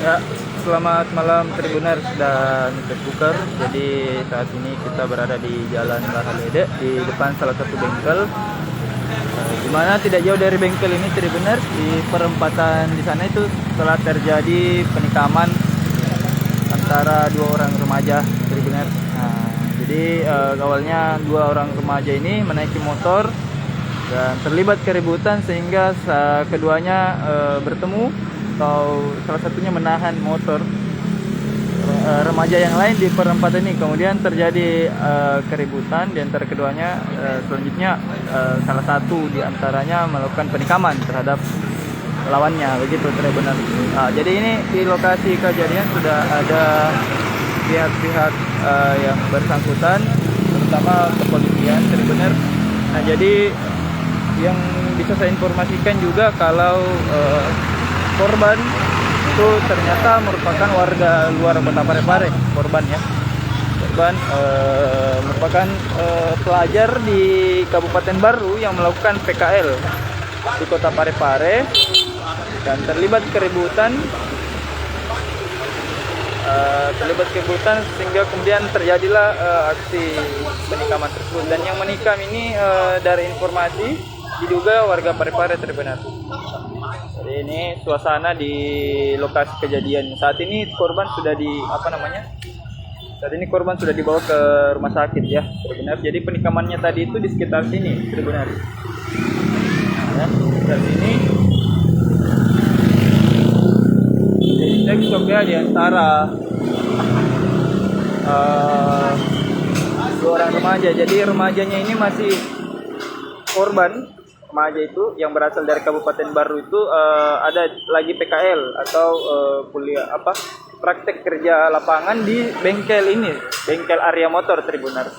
Ya, selamat malam Tribuners dan Facebooker. Jadi saat ini kita berada di Jalan Lahalede di depan salah satu bengkel. Di mana tidak jauh dari bengkel ini Tribuners, di perempatan di sana itu telah terjadi penikaman antara dua orang remaja Tribuners. Nah, jadi awalnya dua orang remaja ini menaiki motor dan terlibat keributan sehingga keduanya bertemu atau salah satunya menahan motor remaja yang lain di perempatan ini. Kemudian terjadi keributan di antara keduanya. Selanjutnya salah satu di antaranya melakukan penikaman terhadap lawannya, begitu Tribuners. Jadi ini di lokasi kejadian sudah ada pihak-pihak yang bersangkutan, terutama kepolisian Tribuners. Nah, jadi yang bisa saya informasikan juga kalau korban itu ternyata merupakan warga luar Kota Parepare. Korban merupakan pelajar di Kabupaten Baru yang melakukan PKL di Kota Parepare dan terlibat keributan sehingga kemudian terjadilah aksi penikaman tersebut. Dan yang menikam ini dari informasi diduga warga Parepare Tribuners. Jadi ini suasana di lokasi kejadian. Saat ini korban sudah korban sudah dibawa ke rumah sakit ya, Tribuners. Jadi penikamannya tadi itu di sekitar sini, Tribuners. Ya, sekitar sini. Jadi cekcok ya di antara dua orang remaja. Jadi remajanya ini masih korban. Remaja itu yang berasal dari Kabupaten Baru itu ada lagi PKL atau kuliah praktek kerja lapangan di bengkel ini, bengkel Arya Motor Tribuners.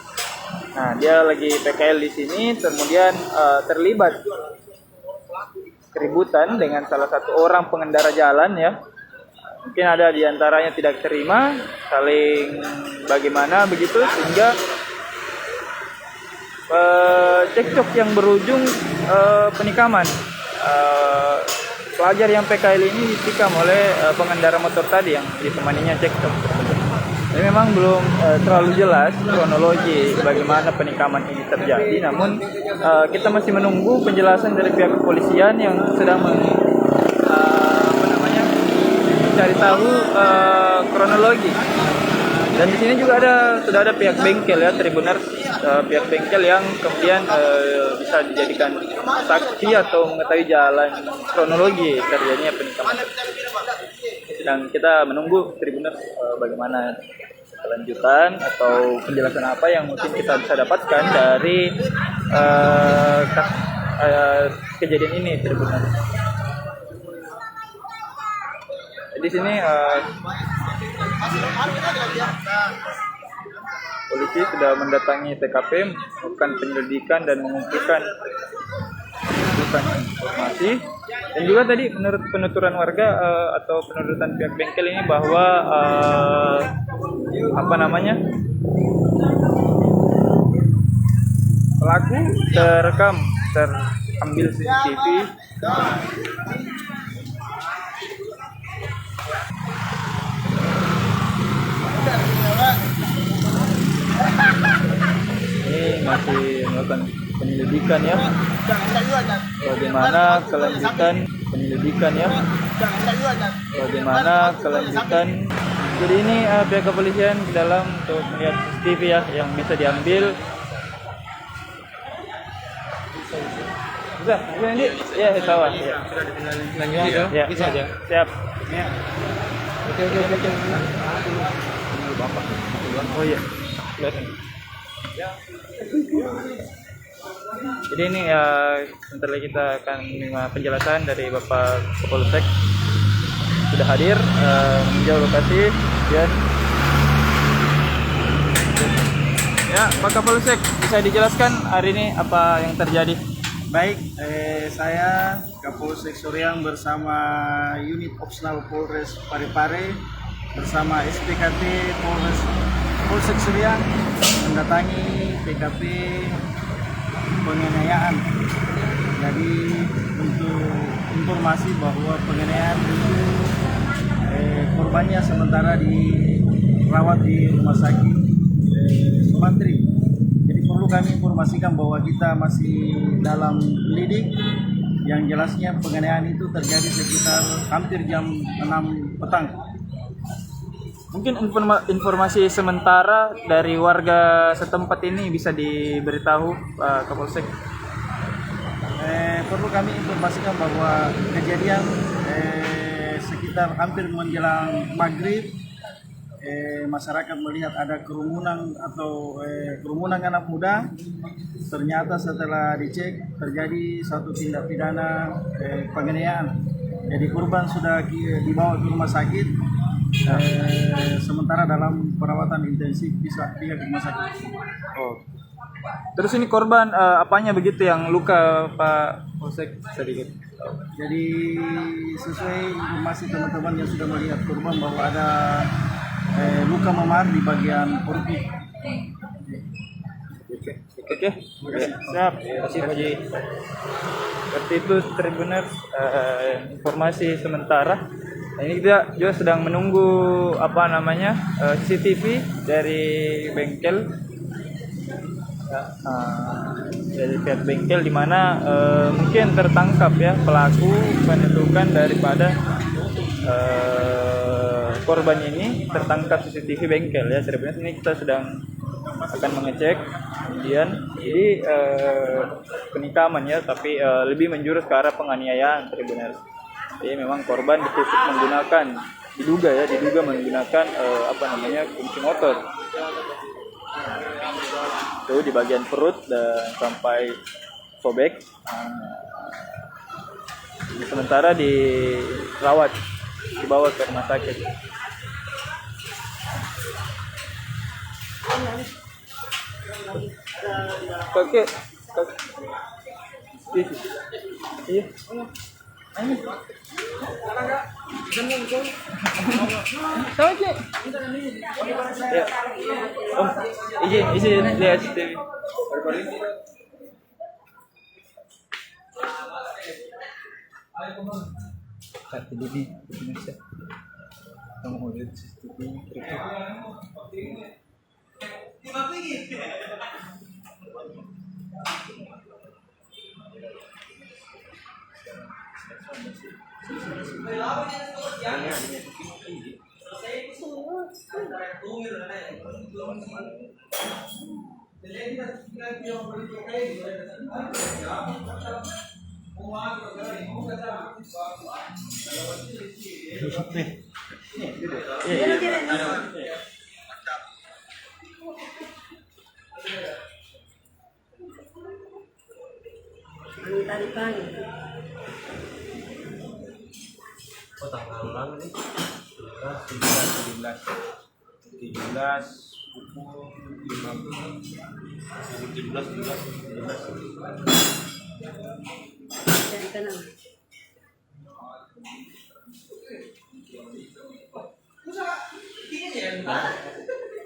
Nah, dia lagi PKL di sini, kemudian terlibat keributan dengan salah satu orang pengendara jalan ya. Mungkin ada di antaranya tidak terima, saling bagaimana begitu sehingga cekcok yang berujung penikaman. Pelajar yang PKL ini ditikam oleh pengendara motor tadi yang ditemaninya cekcok. Jadi memang belum terlalu jelas kronologi bagaimana penikaman ini terjadi, namun kita masih menunggu penjelasan dari pihak kepolisian yang sedang mencari tahu kronologi. Dan di sini juga sudah ada pihak bengkel ya Tribuners, pihak bengkel yang kemudian bisa dijadikan saksi atau mengetahui jalan kronologi terjadinya penikaman. Dan kita menunggu Tribuners bagaimana kelanjutan atau penjelasan apa yang mungkin kita bisa dapatkan dari kejadian ini Tribuners. Di sini polisi sudah mendatangi TKP melakukan penyelidikan dan mengumpulkan informasi. Dan juga tadi menurut penuturan warga atau penuturan pihak bengkel ini bahwa pelaku terambil CCTV. Ini masih melakukan penyelidikan ya. Bagaimana kelanjutan. Jadi ini pihak kepolisian di dalam untuk melihat CCTV ya yang bisa diambil. Bisa ini? Ya, sawah. Ya. Sudah ditinggalin ya. Bisa aja. Siap. Ya. Oke. Bapak. Oh iya. Jadi ini sebentar lagi kita akan menerima penjelasan dari Bapak Kapolsek sudah hadir meninjau lokasi dan ya Pak Kapolsek, bisa dijelaskan hari ini apa yang terjadi? Baik, saya Kapolsek Soreang bersama unit opsional Polres Parepare bersama SPKT Polsek Soreang mendatangi TKP penganiayaan. Jadi untuk informasi bahwa penganiayaan itu korbannya sementara dirawat di rumah sakit Sumantri. Jadi perlu kami informasikan bahwa kita masih dalam lidik. Yang jelasnya penganiayaan itu terjadi sekitar hampir jam 6 petang. Mungkin informasi sementara dari warga setempat ini bisa diberitahu Pak Kapolsek. Perlu kami informasikan bahwa kejadian sekitar hampir menjelang maghrib, masyarakat melihat ada kerumunan atau kerumunan anak muda. Ternyata setelah dicek terjadi satu tindak pidana penganiayaan. Jadi korban sudah dibawa ke rumah sakit, sementara dalam perawatan intensif di pihak rumah sakit. Oh. Terus ini korban apanya begitu yang luka Pak Polsek sedikit? Jadi sesuai informasi teman-teman yang sudah melihat korban bahwa ada luka memar di bagian perut. Oke, siap. Terima kasih Pak Haji. Seperti itu Tribuners, informasi sementara. Nah, ini kita juga sedang menunggu CCTV dari bengkel, dari pihak bengkel di mana mungkin tertangkap ya pelaku penutukan daripada korban ini tertangkap CCTV bengkel ya. Tribuners, ini kita sedang akan mengecek kemudian jadi penikaman ya, tapi lebih menjurus ke arah penganiayaan Tribuners. Jadi memang korban ditusuk diduga menggunakan kunci motor itu di bagian perut dan sampai sobek. Sementara dirawat, dibawa ke rumah sakit. Kakek. Iya. Sama Cik. Ya. Om, izin lihat TV. Saat ini Indonesia. Kamu mau lihat CCTV Oh, tanggal berapa nih? 17 pukul 17. Dari kanan.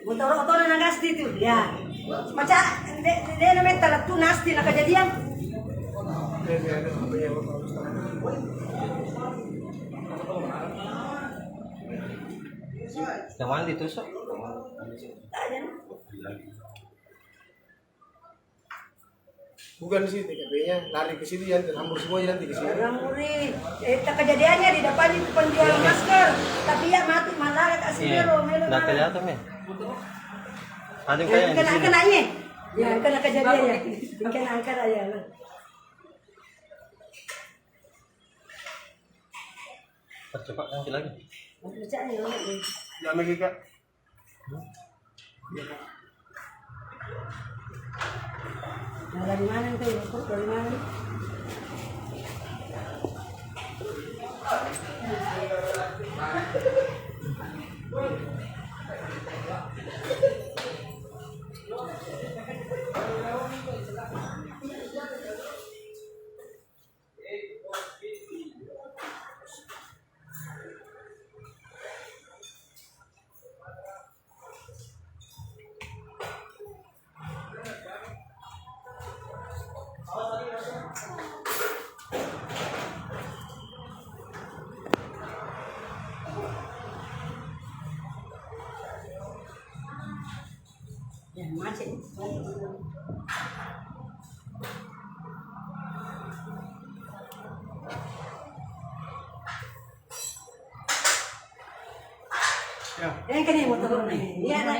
Motor na nasti itu ya. Macam dia namanya telat tuh nasti lah kejadian. Yang mana ditusuk? Bukan di sini TKP-nya, lari ke sini ya, terhambur semua nanti ke sini. Ramuri, kejadiannya di depan itu penjual masker, tapi ya mati malah kasih melo. Nggak kelihatan ya? Ada yang kayak di sini. Kenanya, ya kena kejadiannya, bikin angkat aja lah. Percepat nanti lagi. Percaya ya. Jangan lagi Kak. Nah, dari mana itu? Dari mana? Yang kan yang motor ini. Iya, nah.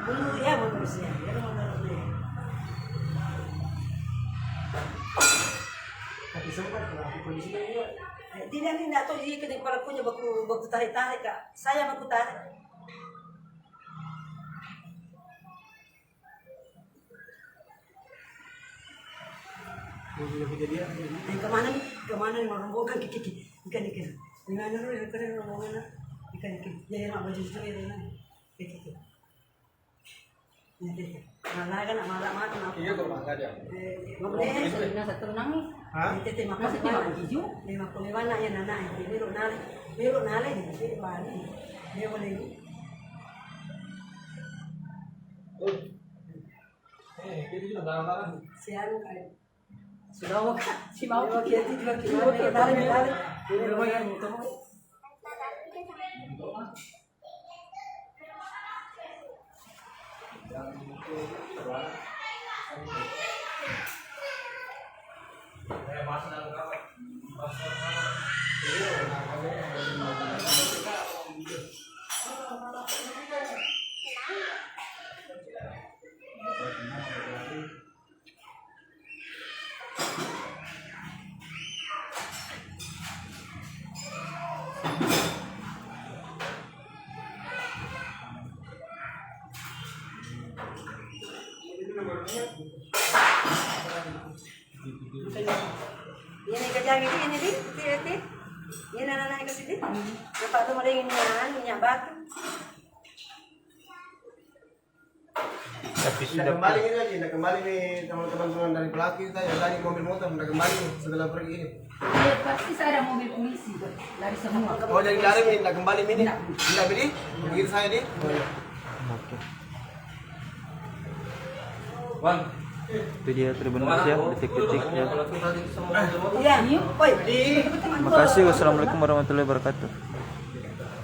Dulu ya motor saya. Ya motor saya. Tapi sempat kalau kondisinya juga. Tidak tahu jadi kepala punya baku tarik kak. Saya baku tarik. Yang kejadian. Kemana nih merombongan kiki ikan. Gimana lu ikan rombongan ikan. Ya nak baju itu ya nak. Kiki. Malah kan malah makan apa? Iya kok makan ya. Boleh nasa tenang nih. Hah? Tete makan apa hijau? Lima puluh mana ya nana ini lu nale nih sih bani. Dia boleh. Itu juga barang-barang. Siapa kayak sudah mau kan? Si mau kita juga kita nale. Ini lumayan motor. Ini kerjaan ini nih, ini anak-anak ke sini. Bapak tuh mulai minyak batu. Tapi Nah, sudah kembali ini lagi, nah kembali nih teman-teman dari pelaku kita yang tadi mobil motor, nah kembali nih setelah pergi ini. Ya, pasti saya ada mobil polisi lari semua. Oh jadi lari nih, nah kembali ini, tidak beli, begitu saya di. Oke. Itu dia Tribun Malaysia detik-detiknya. Iya, oi. Makasih. Wassalamualaikum warahmatullahi wabarakatuh.